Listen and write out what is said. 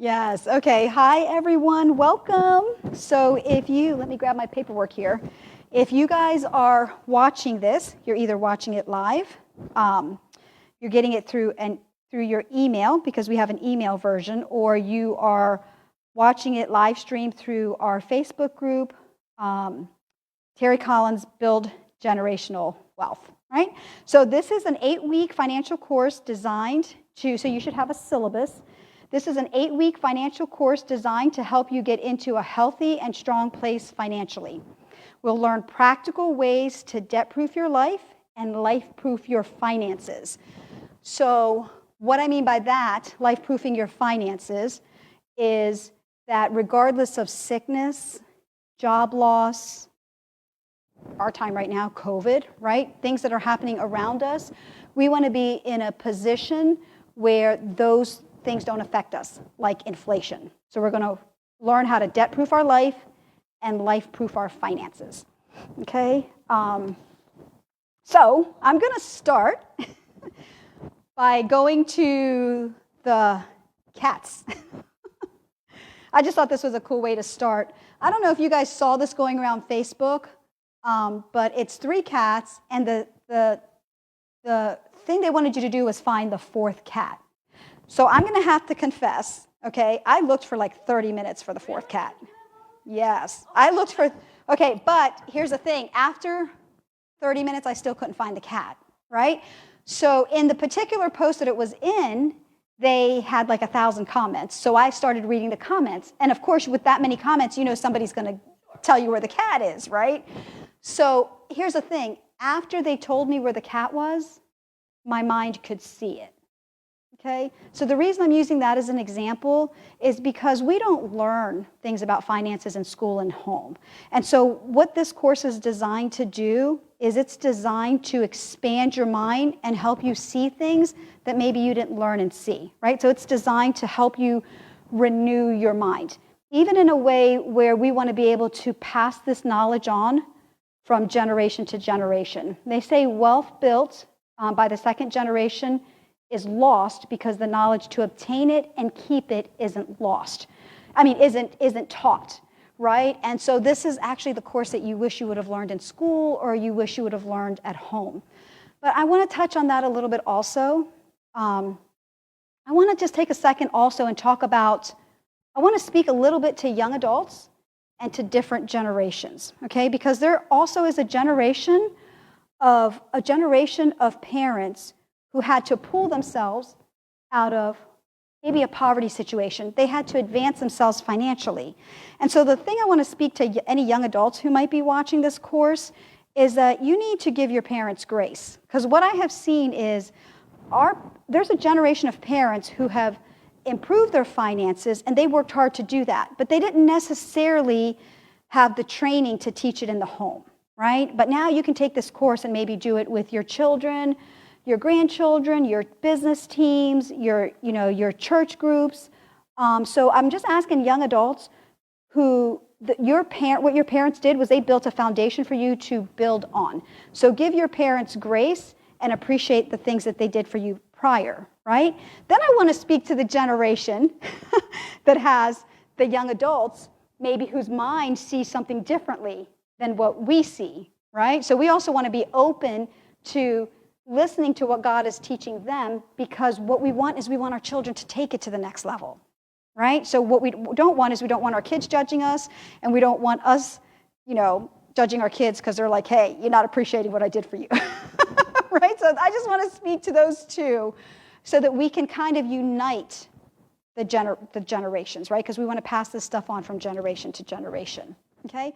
Yes. Okay. Hi, everyone. Welcome. So let me grab my paperwork here. If you guys are watching this, you're either watching it live, you're getting it through your email because we have an email version, or you are watching it live stream through our Facebook group, Terry Collins Build Generational Wealth, right? So this is an 8-week financial course designed so you should have a syllabus. This is an 8-week financial course designed to help you get into a healthy and strong place financially. We'll learn practical ways to debt-proof your life and life-proof your finances. So what I mean by that, life-proofing your finances, is that regardless of sickness, job loss, our time right now, COVID, right? Things that are happening around us, we want to be in a position where those things don't affect us, like inflation. So we're going to learn how to debt-proof our life and life-proof our finances, okay? So I'm going to start by going to the cats. I just thought this was a cool way to start. I don't know if you guys saw this going around Facebook, but it's 3 cats, and the thing they wanted you to do was find the 4th cat. So I'm going to have to confess, okay, I looked for like 30 minutes for the 4th cat. Yes, okay, but here's the thing. After 30 minutes, I still couldn't find the cat, right? So in the particular post that it was in, they had like 1,000 comments. So I started reading the comments. And of course, with that many comments, you know somebody's going to tell you where the cat is, right? So here's the thing. After they told me where the cat was, my mind could see it. Okay? So the reason I'm using that as an example is because we don't learn things about finances in school and home. And so what this course is designed to do is it's designed to expand your mind and help you see things that maybe you didn't learn and see, right? So it's designed to help you renew your mind, even in a way where we want to be able to pass this knowledge on from generation to generation. They say wealth built by the 2nd generation is lost because the knowledge to obtain it and keep it isn't taught, right? And so this is actually the course that you wish you would have learned in school or you wish you would have learned at home. But I want to touch on that a little bit also. I want to just take a second also and I want to speak a little bit to young adults and to different generations, okay? Because there also is a generation of parents who had to pull themselves out of maybe a poverty situation. They had to advance themselves financially. And so the thing I want to speak to any young adults who might be watching this course is that you need to give your parents grace. Because what I have seen is there's a generation of parents who have improved their finances, and they worked hard to do that. But they didn't necessarily have the training to teach it in the home, right? But now you can take this course and maybe do it with your children, your grandchildren, your business teams, your church groups. So I'm just asking young adults what your parents did was they built a foundation for you to build on. So give your parents grace and appreciate the things that they did for you prior, right? Then I want to speak to the generation that has the young adults, maybe whose mind sees something differently than what we see, right? So we also want to be open to listening to what God is teaching them, because what we want is we want our children to take it to the next level, right? So what we don't want is we don't want our kids judging us, and we don't want us, judging our kids because they're like, hey, you're not appreciating what I did for you, right? So I just want to speak to those two so that we can kind of unite the generations, right? Because we want to pass this stuff on from generation to generation, okay?